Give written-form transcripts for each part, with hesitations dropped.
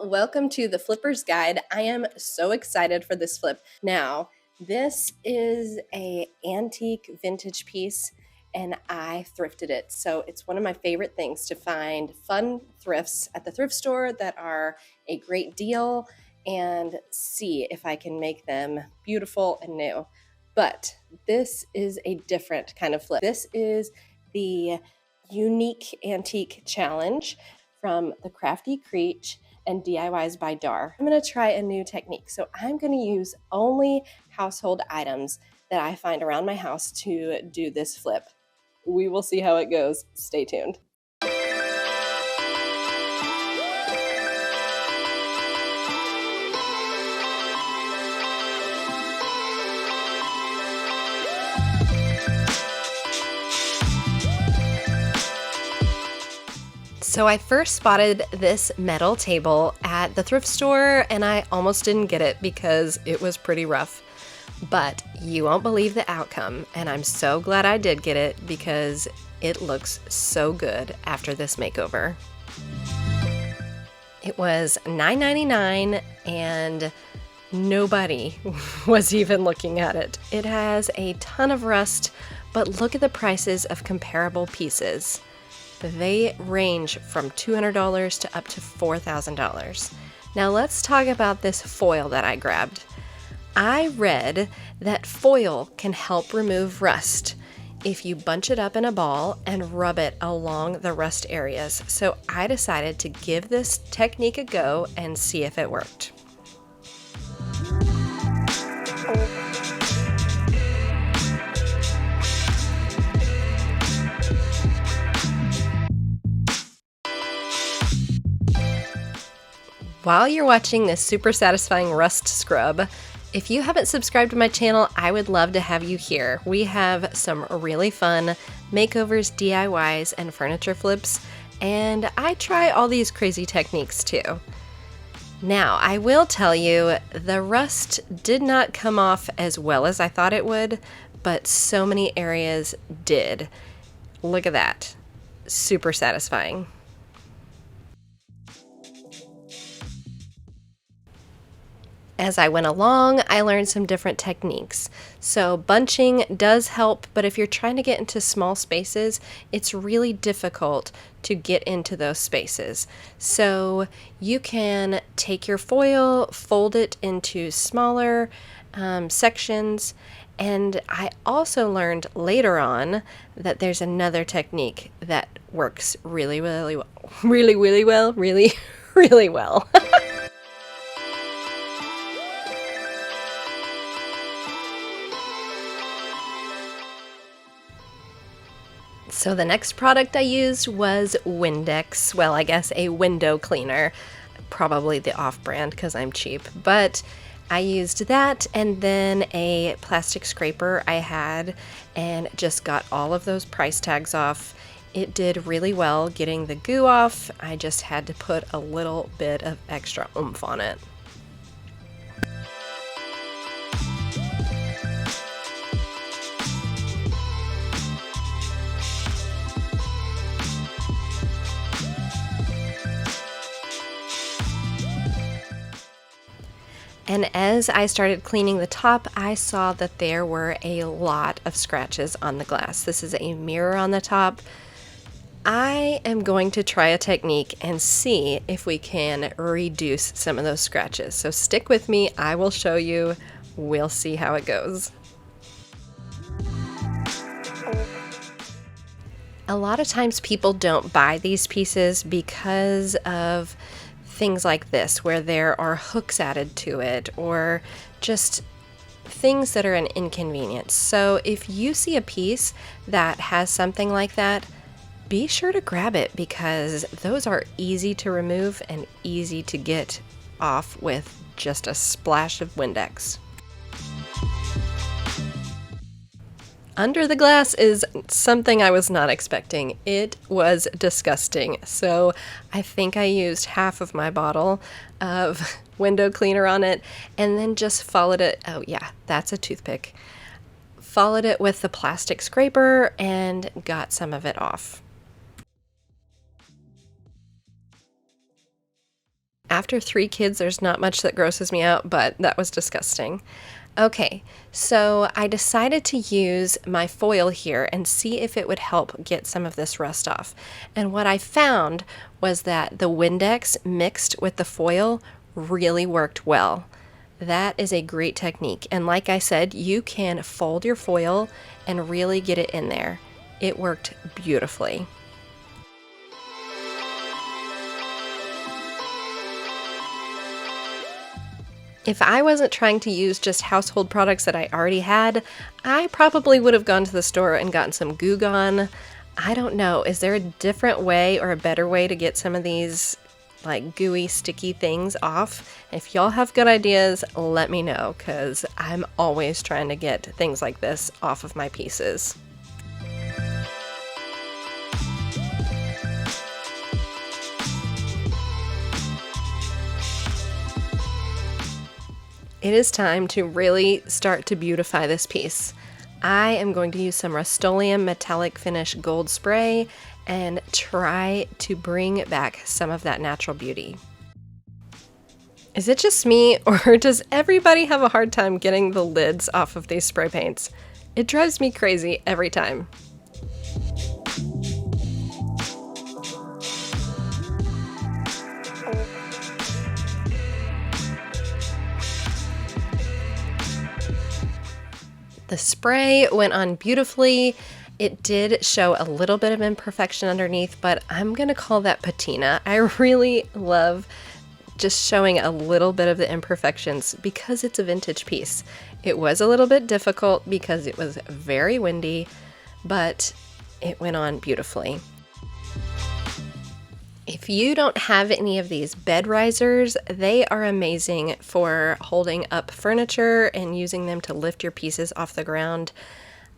welcome to the Flipper's Guide. I am so excited for this flip. Now, this is an antique vintage piece and I thrifted it. So it's one of my favorite things to find fun thrifts at the thrift store that are a great deal and see if I can make them beautiful and new. But this is a different kind of flip. This is the Unique Antique Challenge from the Crafty Creech and DIYs by Dar. I'm going to try a new technique. So I'm going to use only household items that I find around my house to do this flip. We will see how it goes. Stay tuned. So I first spotted this metal table at the thrift store and I almost didn't get it because it was pretty rough. But you won't believe the outcome, and I'm so glad I did get it because it looks so good after this makeover. It was $9.99 and nobody was even looking at it. It has a ton of rust, but look at the prices of comparable pieces. They range from $200 to up to $4,000. Now let's talk about this foil that I grabbed. I read that foil can help remove rust if you bunch it up in a ball and rub it along the rust areas. So I decided to give this technique a go and see if it worked. While you're watching this super satisfying rust scrub, if you haven't subscribed to my channel, I would love to have you here. We have some really fun makeovers, DIYs, and furniture flips, and I try all these crazy techniques too. Now, I will tell you, the rust did not come off as well as I thought it would, but so many areas did. Look at that. Super satisfying. As I went along, I learned some different techniques. So bunching does help, but if you're trying to get into small spaces, it's really difficult to get into those spaces. So you can take your foil, fold it into smaller sections, and I also learned later on that there's another technique that works really well. So the next product I used was Windex. Well, I guess a window cleaner. Probably the off-brand because I'm cheap. But I used that and then a plastic scraper I had and just got all of those price tags off. It did really well getting the goo off. I just had to put a little bit of extra oomph on it. And as I started cleaning the top, I saw that there were a lot of scratches on the glass. This is a mirror on the top. I am going to try a technique and see if we can reduce some of those scratches. So stick with me, I will show you. We'll see how it goes. A lot of times people don't buy these pieces because of things like this, where there are hooks added to it or just things that are an inconvenience. So if you see a piece that has something like that, be sure to grab it because those are easy to remove and easy to get off with just a splash of Windex. Under the glass is something I was not expecting. It was disgusting. So I think I used half of my bottle of window cleaner on it and then just followed it. Oh yeah, that's a toothpick. Followed it with the plastic scraper and got some of it off. After 3 kids, there's not much that grosses me out, but that was disgusting. Okay, so I decided to use my foil here and see if it would help get some of this rust off. And what I found was that the Windex mixed with the foil really worked well. That is a great technique. And like I said, you can fold your foil and really get it in there. It worked beautifully. If I wasn't trying to use just household products that I already had, I probably would have gone to the store and gotten some Goo Gone. I don't know, is there a different way or a better way to get some of these like gooey, sticky things off? If y'all have good ideas, let me know, because I'm always trying to get things like this off of my pieces. It is time to really start to beautify this piece. I am going to use some Rust-Oleum metallic finish gold spray and try to bring back some of that natural beauty. Is it just me, or does everybody have a hard time getting the lids off of these spray paints? It drives me crazy every time. The spray went on beautifully. It did show a little bit of imperfection underneath, but I'm gonna call that patina. I really love just showing a little bit of the imperfections because it's a vintage piece. It was a little bit difficult because it was very windy, but it went on beautifully. If you don't have any of these bed risers, they are amazing for holding up furniture and using them to lift your pieces off the ground.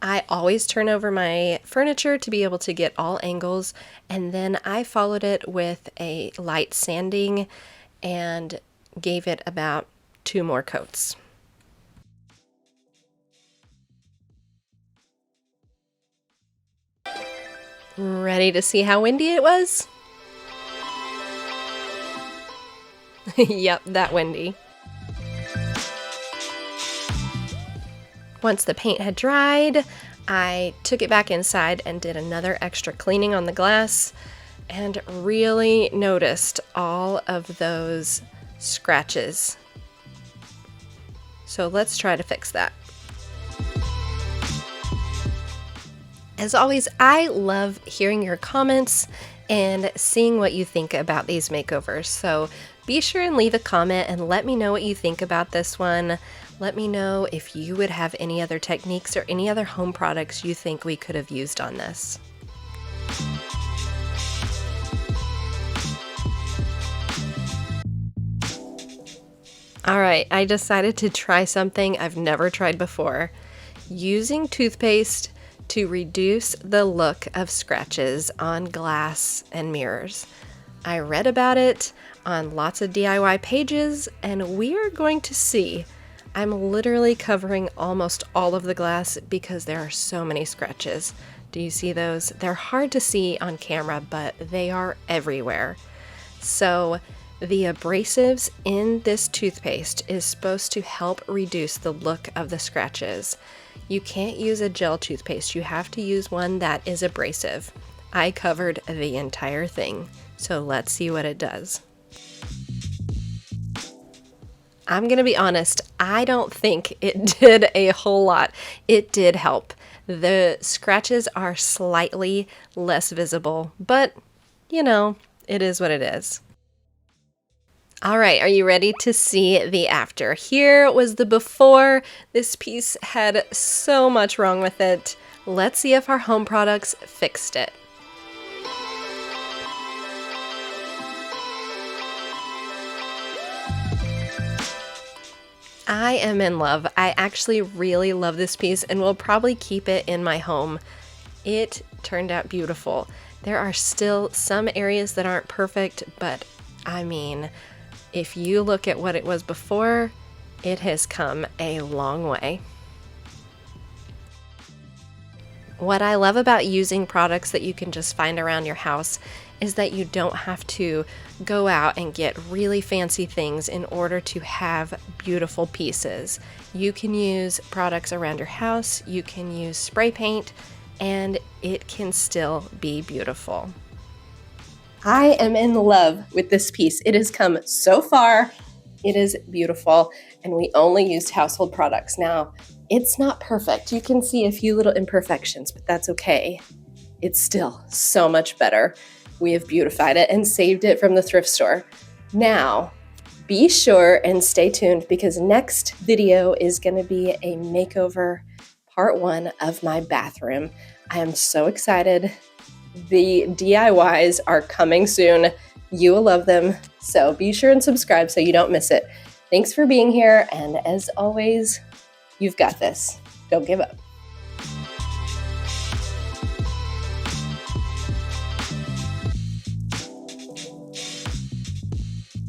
I always turn over my furniture to be able to get all angles, and then I followed it with a light sanding and gave it about 2 more coats. Ready to see how windy it was? Yep, that windy. Once the paint had dried, I took it back inside and did another extra cleaning on the glass and really noticed all of those scratches. So let's try to fix that. As always, I love hearing your comments and seeing what you think about these makeovers. So be sure and leave a comment and let me know what you think about this one. Let me know if you would have any other techniques or any other home products you think we could have used on this. All right, I decided to try something I've never tried before. Using toothpaste to reduce the look of scratches on glass and mirrors. I read about it on lots of DIY pages, and we are going to see. I'm literally covering almost all of the glass because there are so many scratches. Do you see those? They're hard to see on camera, but they are everywhere. So the abrasives in this toothpaste is supposed to help reduce the look of the scratches. You can't use a gel toothpaste. You have to use one that is abrasive. I covered the entire thing, so let's see what it does. I'm gonna be honest, I don't think it did a whole lot. It did help. The scratches are slightly less visible, but you know, it is what it is. All right, are you ready to see the after? Here was the before. This piece had so much wrong with it. Let's see if our home products fixed it. I am in love. I actually really love this piece and will probably keep it in my home. It turned out beautiful. There are still some areas that aren't perfect, but I mean, if you look at what it was before, it has come a long way. What I love about using products that you can just find around your house is that you don't have to go out and get really fancy things in order to have beautiful pieces. You can use products around your house, you can use spray paint, and it can still be beautiful. I am in love with this piece. It has come so far. It is beautiful, and we only used household products. Now, it's not perfect. You can see a few little imperfections, but that's okay. It's still so much better. We have beautified it and saved it from the thrift store. Now, be sure and stay tuned because next video is going to be a makeover part 1 of my bathroom. I am so excited. The DIYs are coming soon. You will love them. So be sure and subscribe so you don't miss it. Thanks for being here. And as always, you've got this. Don't give up.